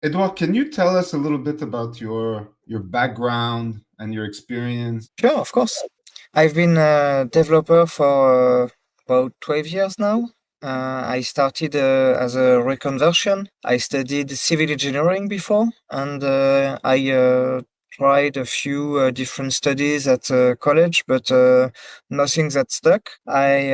Edouard, can you tell us a little bit about your background and your experience? Sure, of course. I've been a developer for about 12 years now. I started as a reconversion. I studied civil engineering before, and I tried a few different studies at college, but nothing that stuck. I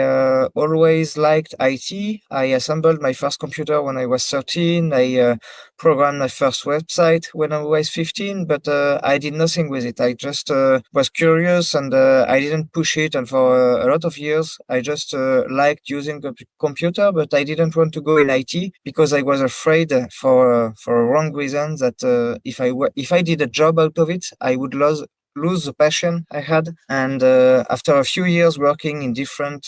always liked IT. I assembled my first computer when I was 13. I programmed my first website when I was 15, but I did nothing with it. I just was curious and I didn't push it. And for a lot of years, I just liked using the computer, but I didn't want to go in IT because I was afraid for a wrong reason that if I did a job out of it, I would lose the passion I had. And after a few years working in different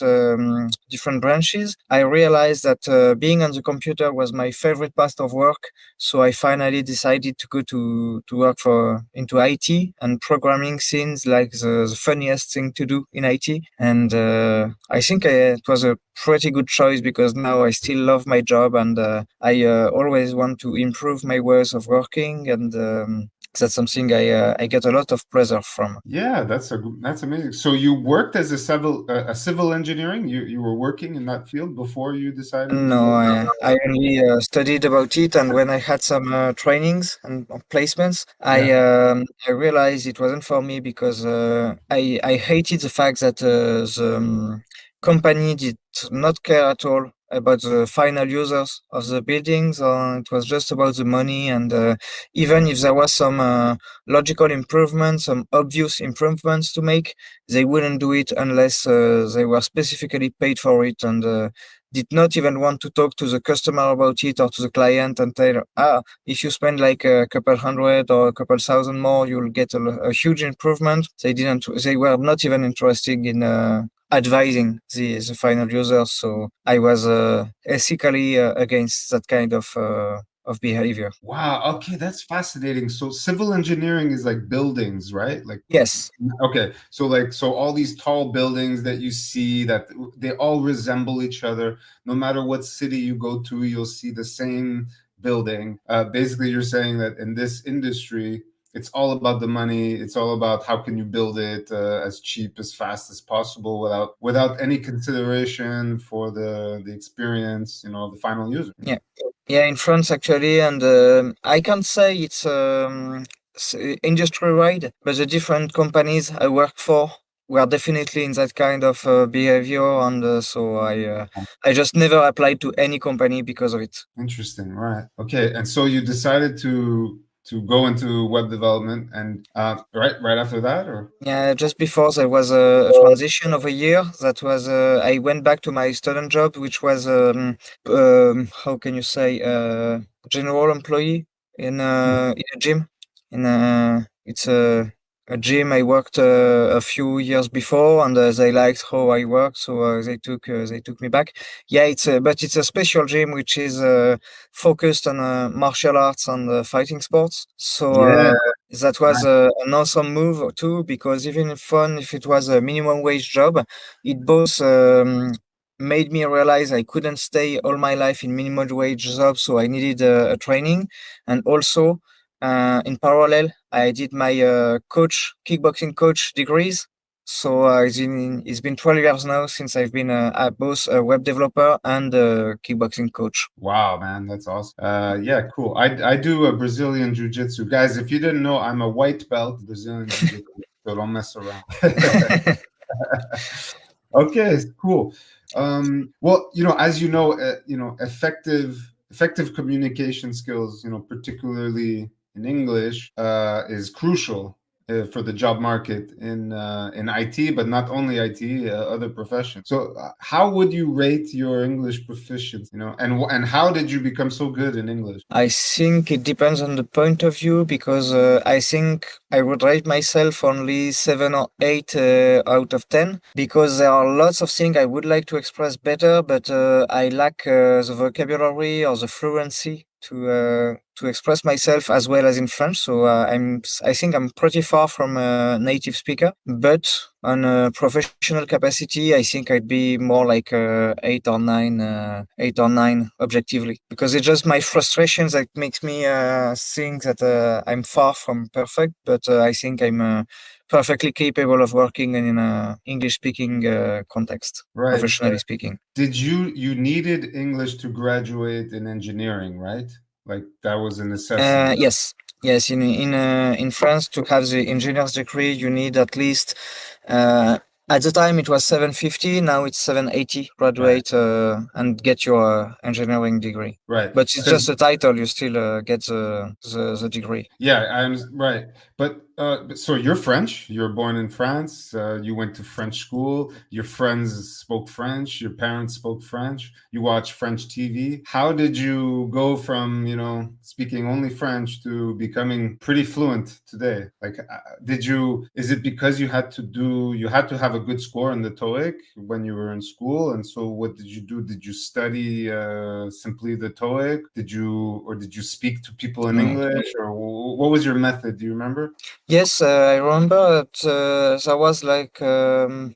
branches, I realized that being on the computer was my favorite part of work. So I finally decided to go to work for into IT, and programming seems like the funniest thing to do in IT. And I think it was a pretty good choice because now I still love my job, and I always want to improve my ways of working, and that's something I get a lot of pleasure from. Yeah, that's amazing. So you worked as a civil engineering? You were working in that field before you decided to No, go? I only studied about it, and when I had some trainings and placements, Yeah. I realized it wasn't for me because I hated the fact that the company did not care at all about the final users of the buildings. It was just about the money, and even if there was some logical improvements, some obvious improvements to make, they wouldn't do it unless they were specifically paid for it, and did not even want to talk to the customer about it or to the client and tell, if you spend like a couple hundred or a couple thousand more, you'll get a huge improvement. They were not even interested in advising the final user. So I was ethically against that kind of behavior. Wow. Okay, that's fascinating. So civil engineering is like buildings, right? Like, Yes. okay. So all these tall buildings that you see that they all resemble each other. No matter what city you go to, you'll see the same building. Basically, you're saying that in this industry, it's all about the money. It's all about how can you build it as cheap, as fast as possible, without any consideration for the experience, of the final user. Yeah. Yeah, in France actually, and I can't say it's industry-wide, but the different companies I work for were definitely in that kind of behavior, and I just never applied to any company because of it. Interesting, right? Okay, and so you decided to go into web development, and right after that, or Yeah, just before there was a transition of a year. That was I went back to my student job, which was how can you say general employee in a gym. It's a gym I worked a few years before, and they liked how I worked, so they took me back. Yeah, it's a special gym which is focused on martial arts and fighting sports. So. yeah, That was an awesome move too, because even if it was a minimum wage job, it both made me realize I couldn't stay all my life in minimum wage job, so I needed a training, and also in parallel, I did my kickboxing coach degrees. So it's been 12 years now since I've been both a web developer and a kickboxing coach. wow, man, that's awesome. Yeah, cool. I do a Brazilian jiu-jitsu, guys. If you didn't know, I'm a white belt Brazilian jiu-jitsu, so don't mess around. Okay, cool. Well, as effective communication skills, particularly in English, is crucial for the job market in IT, but not only IT, other professions. So, how would you rate your English proficiency? And how did you become so good in English? I think it depends on the point of view because I think I would rate myself only 7 or 8 out of 10 because there are lots of things I would like to express better, but I lack the vocabulary or the fluency to express myself as well as in French. So I think I'm pretty far from a native speaker, but on a professional capacity, I think I'd be more like 8 or 9 objectively, because it's just my frustrations that makes me think that I'm far from perfect, but I think I'm perfectly capable of working in a English speaking context, Right. professionally speaking. Did you needed English to graduate in engineering, right? Like that was a necessity. Yes, yes. In France, to have the engineer's degree, you need at least uh, at the time it was 750. Now it's 780. Right. Graduate and get your engineering degree. Right. But it's Because just a title. You still get the degree. yeah, I'm right. But so you're French. You're born in France. You went to French school. Your friends spoke French. Your parents spoke French. You watch French TV. How did you go from, speaking only French to becoming pretty fluent today? Like, is it because you had to have a good score in the TOEIC when you were in school? And so what did you do? Did you study simply the TOEIC? Or did you speak to people in No. English? Or what was your method? Do you remember? Yes, I remember there was like a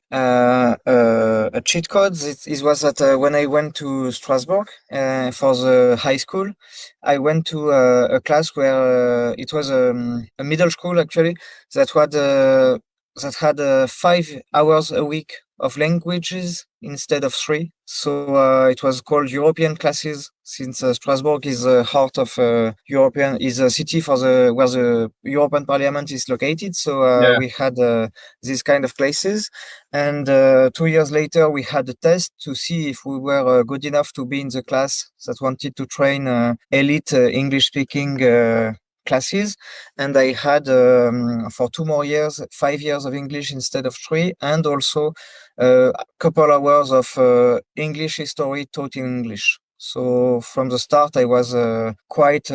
cheat code. It was that when I went to Strasbourg for the high school, I went to a class where it was a middle school actually that had 5 hours a week of languages instead of 3. So it was called European classes, since Strasbourg is the heart of is a city where the European Parliament is located. So Yeah. we had these kind of places, and 2 years later we had a test to see if we were good enough to be in the class that wanted to train elite English speaking classes. And I had for 2 more years 5 years of English instead of 3, and also a couple hours of English history taught in English. So from the start, I was quite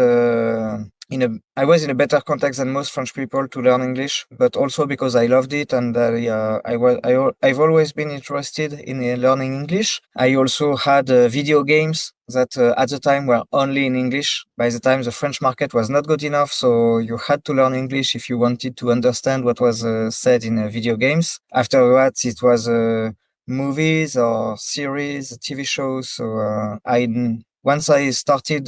I was in a better context than most French people to learn English, but also because I loved it, and I've always been interested in learning English. I also had video games that at the time were only in English. By the time the French market was not good enough, so you had to learn English if you wanted to understand what was said in video games. Afterwards, it was movies or series, TV shows. So once I started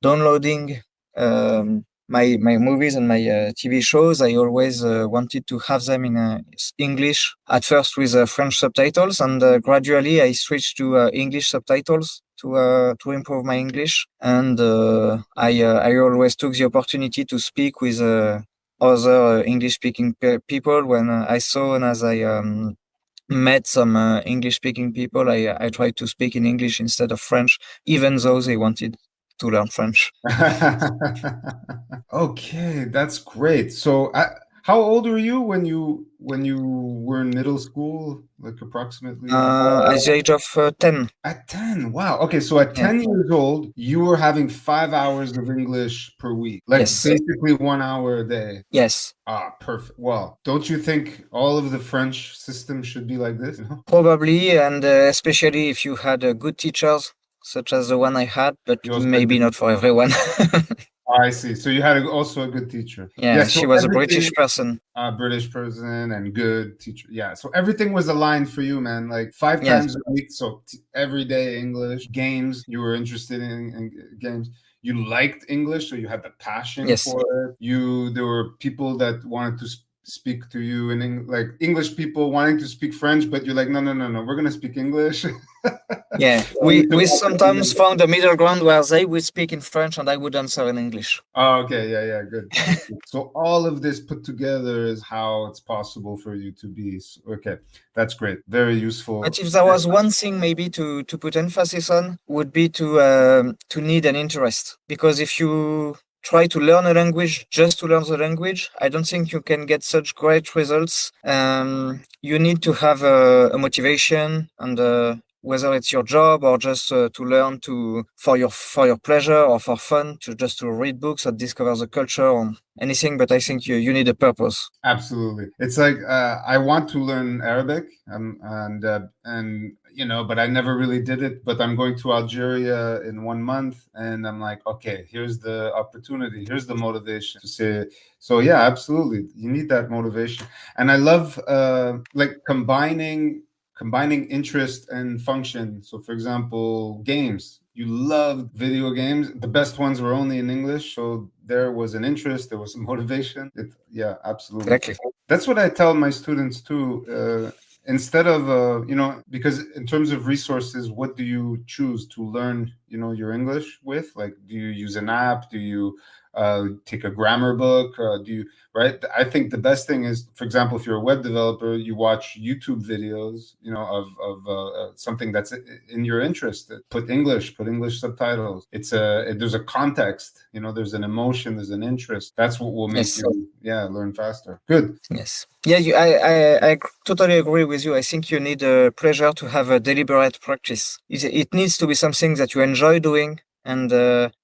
downloading my movies and my TV shows, I always wanted to have them in English. At first with French subtitles, and gradually I switched to English subtitles to improve my English. And I always took the opportunity to speak with other English speaking people when I saw, and as I met some English speaking people, I tried to speak in English instead of French, even though they wanted to learn French. Okay, that's great. So, how old were you when you were in middle school? Like approximately At the age of 10. at 10. Wow. Okay, so at Yeah. 10 years old, you were having 5 hours of English per week, like Yes. basically 1 hour a day. Yes. Ah, perfect. Well, don't you think all of the French system should be like this? Probably, and especially if you had good teachers, such as the one I had, but You also had maybe good. not for everyone. I see. So you had also a good teacher. Yeah. Yeah, So she was a everything, British person. British person and good teacher. Yeah. So everything was aligned for you, man. Like five Yes. times a week. So every day English games. You were interested in games. You liked English, so you had the passion Yes. for it. There were people that wanted to speak to you like English people wanting to speak French, but you're like, no, no, no, no. We're gonna speak English. Yeah, So you took we sometimes opportunity. found a middle ground where they would speak in French and I would answer in English. Oh, okay. Yeah, yeah, good. So all of this put together is how it's possible for you to be. Okay, that's great. Very useful. But if there was one thing maybe to put emphasis on, would be to need an interest. Because if you try to learn a language just to learn the language, I don't think you can get such great results. You need to have a motivation, and whether it's your job or just to learn for your pleasure or for fun, to read books or discover the culture or anything. But I think you need a purpose. Absolutely. It's like I want to learn Arabic, and but I never really did it. But I'm going to Algeria in 1 month, and I'm like, okay, here's the opportunity, here's the motivation to say. So yeah, absolutely, you need that motivation, and I love like combining interest and function. So, for example, games. You loved video games. The best ones were only in English, so there was an interest, there was some motivation. Yeah, absolutely. Exactly. That's what I tell my students too. Instead of because in terms of resources, what do you choose to learn your English with? Like, do you use an app? Do you take a grammar book? Do you right? I think the best thing is, for example, if you're a web developer, you watch YouTube videos, of something that's in your interest. Put English subtitles. There's a context, there's an emotion, there's an interest. That's what will make Yes. you, learn faster. Good. Yes. Yeah, I totally agree with you. I think you need a pleasure to have a deliberate practice. It needs to be something that you enjoy doing. And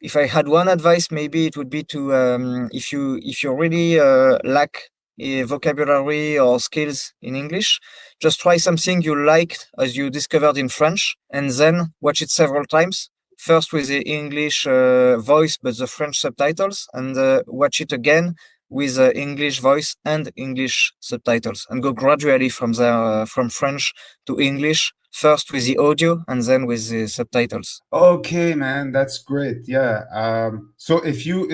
if I had one advice, maybe it would be to if you really lack a vocabulary or skills in English, just try something you liked as you discovered in French, and then watch it several times. First with the English voice, but the French subtitles, and watch it again with English voice and English subtitles, and go gradually from there, from French to English, first with the audio and then with the subtitles. Okay, man, that's great. Yeah. So if you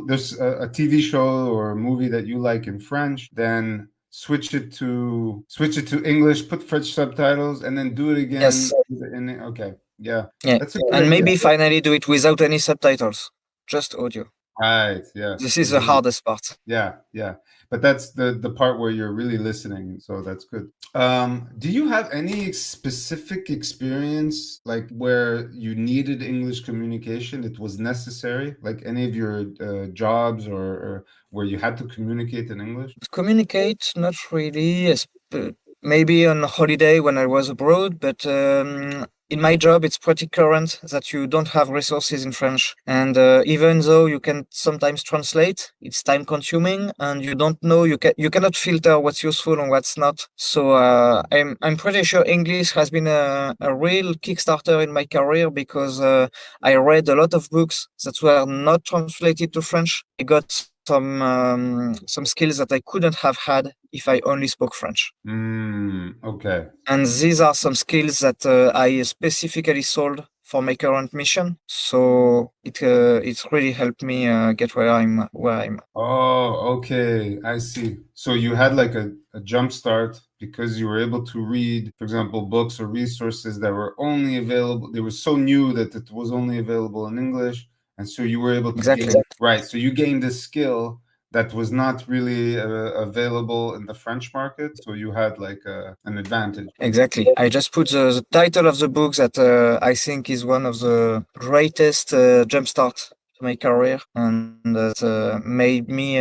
there's a TV show or a movie that you like in French, then switch it to English, put French subtitles, and then do it again. Yes. Okay. Yeah. Yeah. That's a good And idea. maybe finally do it without any subtitles, just audio. Right. Yeah. This is the hardest part. Yeah. Yeah. But that's the part where you're really listening, so that's good. Do you have any specific experience like where you needed English communication? It was necessary, like any of your jobs or where you had to communicate in English? Communicate, not really. Maybe on holiday when I was abroad, but in my job, it's pretty current that you don't have resources in French. And even though you can sometimes translate, it's time consuming, and you don't know, you cannot filter what's useful and what's not. So I'm pretty sure English has been a real Kickstarter in my career, because I read a lot of books that were not translated to French. I got some skills that I couldn't have had if I only spoke French. Okay. And these are some skills that I specifically sold for my current mission. So it's really helped me get where I'm. Oh, okay. I see. So you had like a jump start because you were able to read, for example, books or resources that were only available. They were so new that it was only available in English. And so you were able to Exactly. right. So you gained a skill that was not really available in the French market. So you had like an advantage. Exactly. I just put the title of the book that I think is one of the greatest jumpstart to my career, and that made me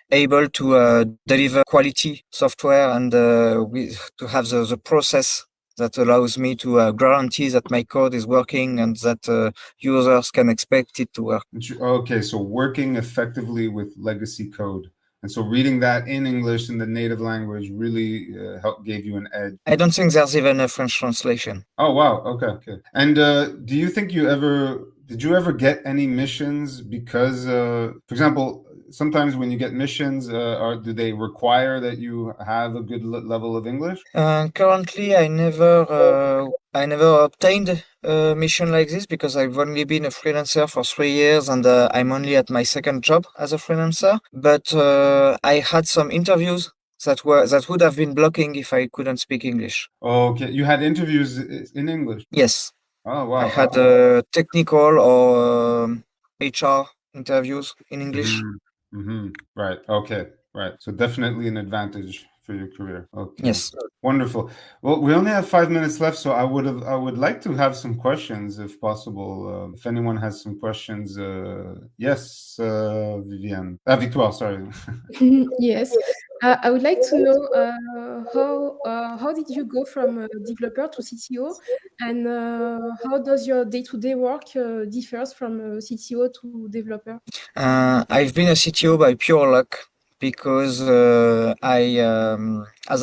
able to deliver quality software, and to have the process that allows me to guarantee that my code is working and that users can expect it to work. Okay, so working effectively with legacy code. And so reading that in English in the native language really gave you an edge. I don't think there's even a French translation. Oh, wow. Okay. And do you think did you ever get any missions because, for example, sometimes when you get missions, do they require that you have a good level of English? Currently, I never obtained a mission like this, because I've only been a freelancer for 3 years, and I'm only at my second job as a freelancer. But I had some interviews that would have been blocking if I couldn't speak English. Okay, you had interviews in English. Yes, Oh, wow. I had technical or HR interviews in English. Right. Okay. Right. So definitely an advantage for your career. Okay. Yes. Wonderful. Well, we only have 5 minutes left, so I would like to have some questions if possible. If anyone has some questions, yes, Viviane. Victoire, sorry. Yes. I would like to know how did you go from developer to CTO, and how does your day-to-day work differs from CTO to developer? I've been a CTO by pure luck, because as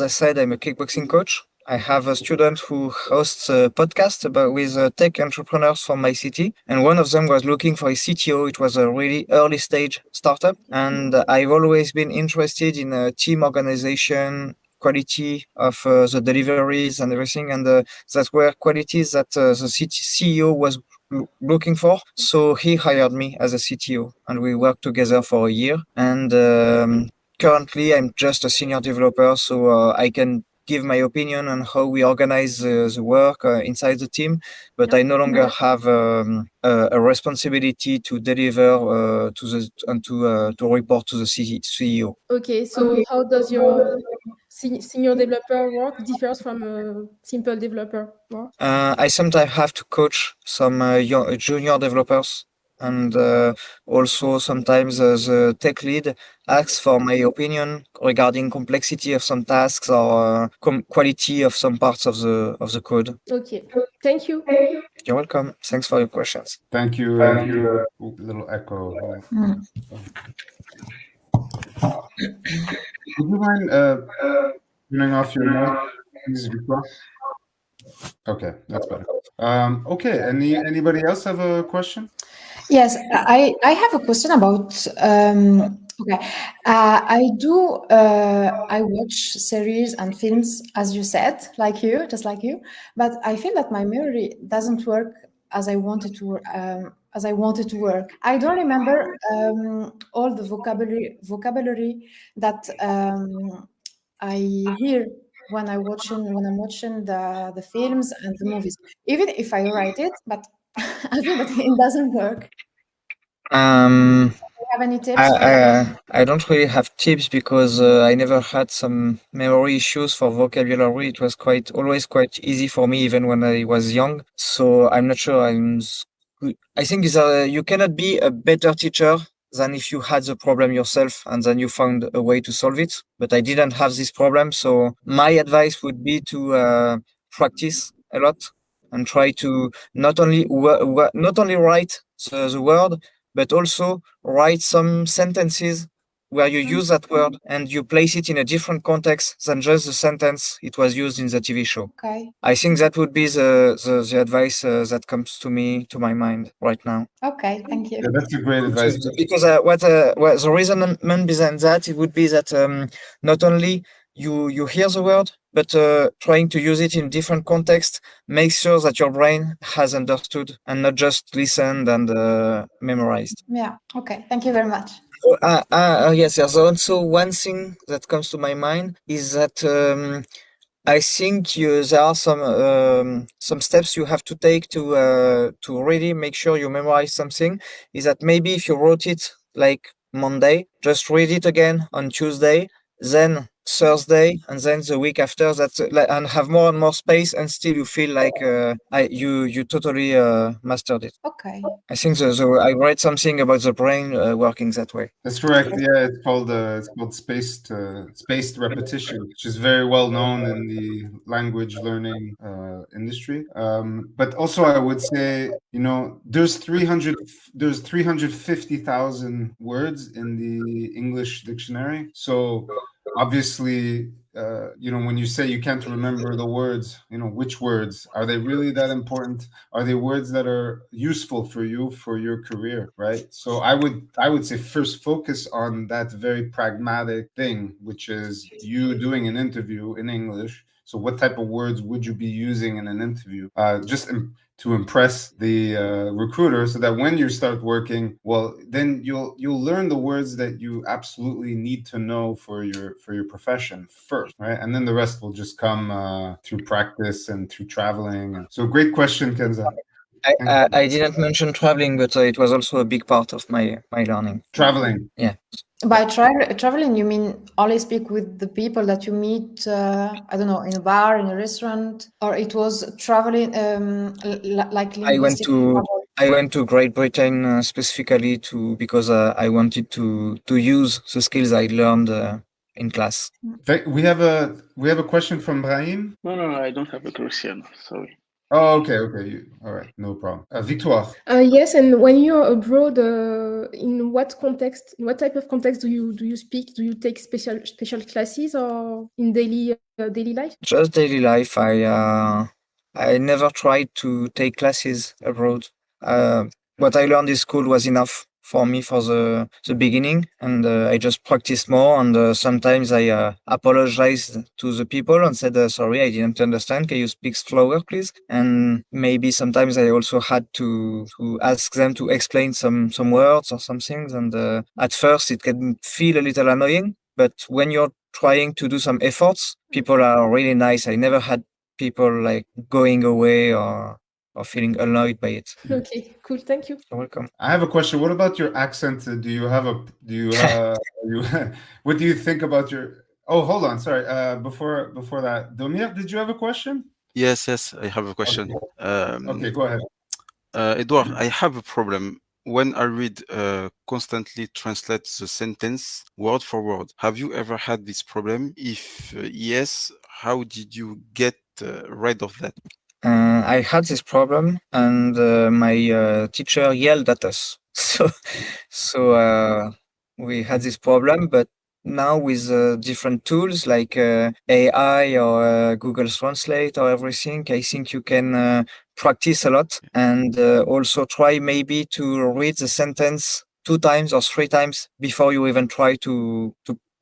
I said, I'm a kickboxing coach. I have a student who hosts a podcast with tech entrepreneurs from my city, and one of them was looking for a CTO. It was a really early stage startup, and I've always been interested in team organization, quality of the deliveries and everything, and that were qualities that the CEO was looking for. So he hired me as a CTO, and we worked together for a year. And currently, I'm just a senior developer, so I can give my opinion on how we organize the work inside the team, but I no longer have a responsibility to deliver to report to the CEO. Okay, so how does your senior developer work differs from a simple developer work? I sometimes have to coach some junior developers, and also sometimes the tech lead asks for my opinion regarding complexity of some tasks or quality of some parts of the code. Okay, thank you. You're welcome. Thanks for your questions. Thank you. Victor. Little echo. Would you mind turning off your mic, please, Victor? Okay, that's better. Okay, anybody else have a question? Yes, I have a question about. Okay, I watch series and films, as you said, just like you. But I feel that my memory doesn't work as I wanted to. Work. I don't remember all the vocabulary that I hear when I'm watching the films and the movies. Even if I write it, but I feel that it doesn't work. Do you have any tips? I don't really have tips because I never had some memory issues for vocabulary. It was always quite easy for me, even when I was young. So I'm not sure I think you cannot be a better teacher than if you had the problem yourself and then you found a way to solve it. But I didn't have this problem. So my advice would be to practice a lot and try to not only write the word, but also write some sentences where you use that word and you place it in a different context than just the sentence it was used in the TV show. Okay. I think that would be the advice that comes to my mind right now. Okay, thank you. Yeah, that's a great advice. Because what the reason behind that, it would be that not only you hear the word, but trying to use it in different contexts makes sure that your brain has understood and not just listened and memorized. Yeah, okay, thank you very much. Yes, there's also one thing that comes to my mind is that I think there are some steps you have to take to really make sure you memorize something. Is that maybe if you wrote it like Monday, just read it again on Tuesday, then Thursday, and then the week after that, and have more and more space, and still you feel like you totally mastered it. Okay. I think I read something about the brain working that way. That's correct. Yeah, it's called spaced repetition, which is very well known in the language learning industry. But also, I would say, there's 350,000 words in the English dictionary. So obviously, when you say you can't remember the words, which words are they really that important? Are they words that are useful for you for your career, right? So I would say first focus on that very pragmatic thing, which is you doing an interview in English. So what type of words would you be using in an interview? To impress the recruiter, so that when you start working, well, then you'll learn the words that you absolutely need to know for your profession first, right? And then the rest will just come through practice and through traveling. So great question, Kenza. I didn't mention traveling, but it was also a big part of my learning. Traveling. Yeah. By traveling, you mean only speak with the people that you meet, I don't know, in a bar, in a restaurant, or it was traveling like linguistic I went to Great Britain specifically because I wanted to use the skills I learned in class. We have a question from Brahim. No, I don't have a question. Sorry. Oh, okay. All right, no problem. Victoire. Yes, and when you're abroad, in what context, in what type of context do you speak? Do you take special classes or in daily life? Just daily life. I never tried to take classes abroad. What I learned in school was enough for me for the beginning, and I just practiced more. And sometimes I apologized to the people and said, "Sorry, I didn't understand. Can you speak slower, please?" And maybe sometimes I also had to ask them to explain some words or some things. And at first, it can feel a little annoying, but when you're trying to do some efforts, people are really nice. I never had people like going away or feeling annoyed by it. Okay, cool. Thank you. You're welcome. I have a question. What about your accent? Do you what do you think about your? Oh, hold on. Sorry. Before that, Domir, did you have a question? Yes, I have a question. Okay, go ahead. Edouard, I have a problem. When I read constantly translate the sentence word for word. Have you ever had this problem? If yes, how did you get rid of that? I had this problem, and my teacher yelled at us. So we had this problem, but now with different tools like AI or Google Translate or everything, I think you can practice a lot and also try maybe to read the sentence 2 times or 3 times before you even try to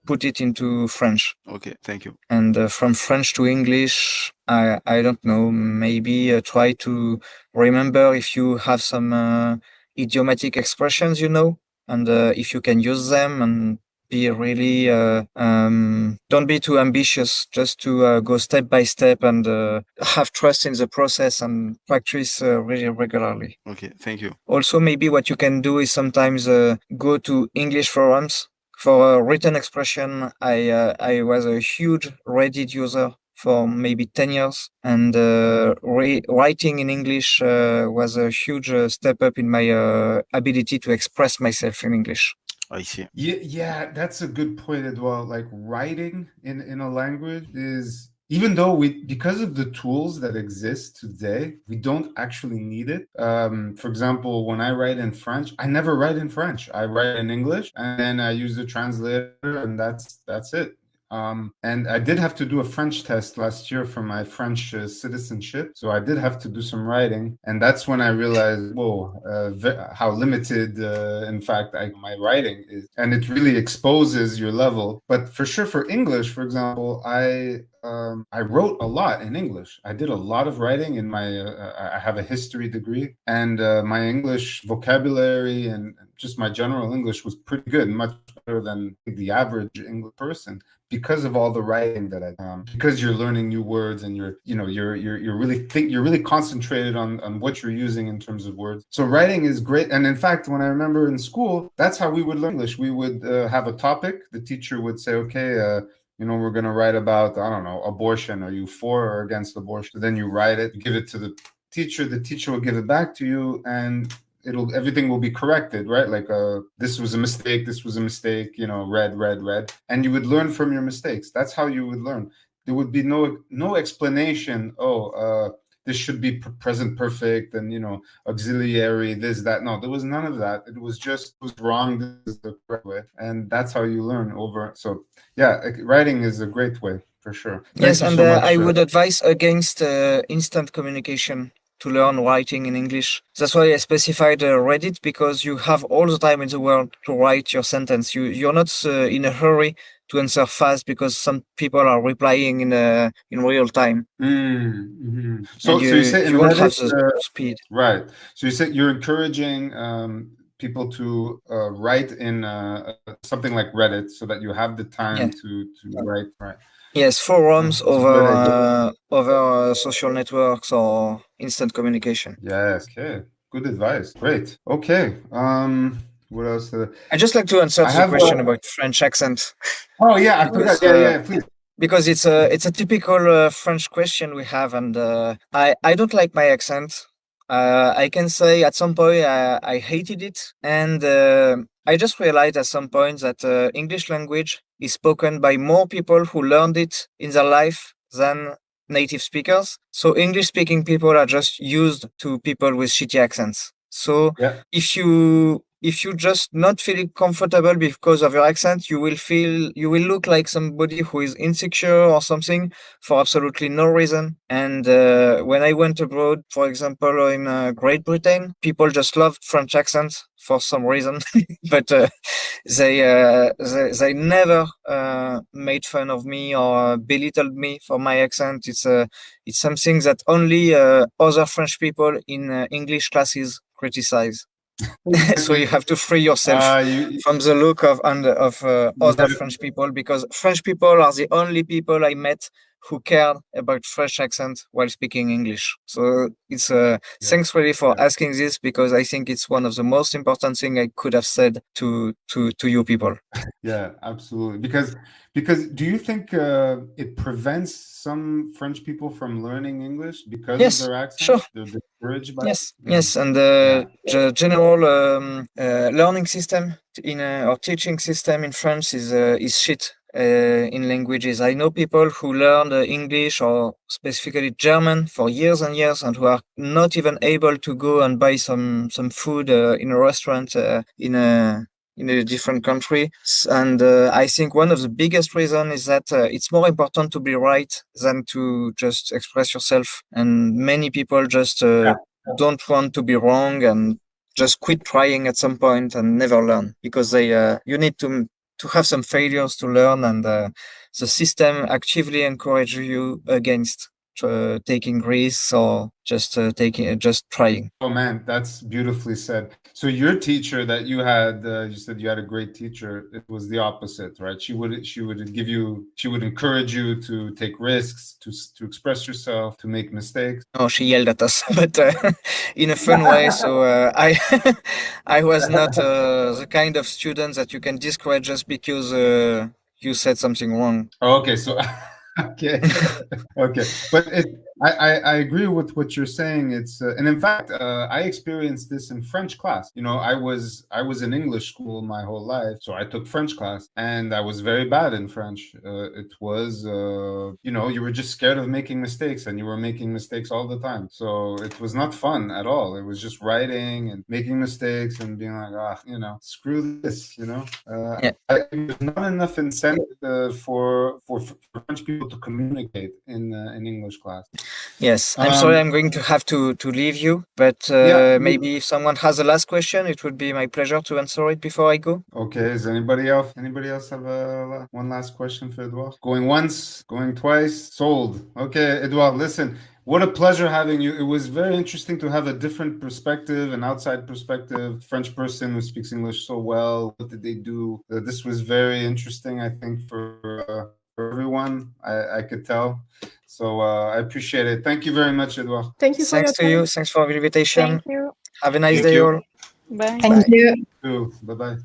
put it into French. Okay, thank you. And from French to English, I don't know, maybe try to remember if you have some idiomatic expressions, and if you can use them, and be really, don't be too ambitious, just to go step by step and have trust in the process and practice really regularly. Okay, thank you. Also, maybe what you can do is sometimes go to English forums. For a written expression, I was a huge Reddit user for maybe 10 years, and writing in English was a huge step up in my ability to express myself in English. I see. Yeah, that's a good point, Edouard. Like writing in a language is, even though because of the tools that exist today, we don't actually need it. For example, when I write in French, I never write in French. I write in English, and then I use the translator, and that's it. And I did have to do a French test last year for my French citizenship. So I did have to do some writing. And that's when I realized, how limited, in fact, my writing is. And it really exposes your level. But for sure, for English, for example, I wrote a lot in English. I did a lot of writing in my, I have a history degree, and my English vocabulary and just my general English was pretty good, much better than the average English person, because of all the writing that I because you're learning new words, and you're really concentrated on what you're using in terms of words. So writing is great. And in fact, when I remember in school, that's how we would learn English. We would have a topic. The teacher would say, okay, we're going to write about, I don't know, abortion. Are you for or against abortion? Then you write it, give it to the teacher will give it back to you, and everything will be corrected, right? Like, this was a mistake, red. And you would learn from your mistakes. That's how you would learn. There would be no explanation, this should be present perfect and, auxiliary, this, that. No, there was none of that. It was wrong, this is the correct way. And that's how you learn over. So, yeah, writing is a great way, for sure. Yes, and I would advise against instant communication to learn writing in English. That's why I specified Reddit, because you have all the time in the world to write your sentence. You're not in a hurry to answer fast, because some people are replying in real time. Mm-hmm. So you say you won't have the speed. Right. So you say you're encouraging people to write in something like Reddit, so that you have the time to write. Right. Yes, forums over social networks or instant communication. Yes. Okay. Good advice. Great. Okay. What else? I'd just like to answer the question about French accent. Oh yeah, I forgot. Yeah, please. Because it's a typical French question we have, and I don't like my accent. I can say at some point I hated it, and I just realized at some point that English language is spoken by more people who learned it in their life than native speakers. So English-speaking people are just used to people with shitty accents. So if you if you just not feeling comfortable because of your accent, you will look like somebody who is insecure or something for absolutely no reason. And when I went abroad, for example, in Great Britain, people just loved French accents for some reason, but they never made fun of me or belittled me for my accent. It's something that only other French people in English classes criticize. So you have to free yourself from the look of other French people, because French people are the only people I met who care about French accent while speaking English. So it's thanks really for asking this, because I think it's one of the most important thing I could have said to you people. Yeah, absolutely. Because do you think it prevents some French people from learning English because of their accent? Sure. They're discouraged by Yes, and the general learning system or teaching system in France is shit in languages. I know people who learned English or specifically German for years and years, and who are not even able to go and buy some food in a restaurant in a different country. And I think one of the biggest reasons is that it's more important to be right than to just express yourself. And many people just don't want to be wrong and just quit trying at some point and never learn, because you need to have some failures to learn, and the system actively encourages you against taking risks or just trying. Oh man, that's beautifully said. So your teacher that you had, you said you had a great teacher. It was the opposite, right? She would encourage you to take risks, to express yourself, to make mistakes. Oh, she yelled at us, but in a fun way. So I was not the kind of student that you can discourage just because you said something wrong. Oh, okay, so okay, okay, but I agree with what you're saying. It's and in fact, I experienced this in French class. You know, I was in English school my whole life, so I took French class, and I was very bad in French. It was, you know, you were just scared of making mistakes, and you were making mistakes all the time. So it was not fun at all. It was just writing and making mistakes and being like, you know, screw this. You know, there's not enough incentive for French people to communicate in English class. Yes, I'm sorry, I'm going to have to leave you, but maybe if someone has a last question, it would be my pleasure to answer it before I go. Okay, is anybody else have one last question for Edouard? Going once, going twice, sold. Okay, Edouard, listen, what a pleasure having you. It was very interesting to have a different perspective, an outside perspective. French person who speaks English so well. What did they do? This was very interesting, I think, for everyone. I could tell. So I appreciate it. Thank you very much, Edouard. Thank you for Thanks to you. Thanks for the invitation. Thank you. Have a nice day, all. Bye. Thank you. Bye-bye.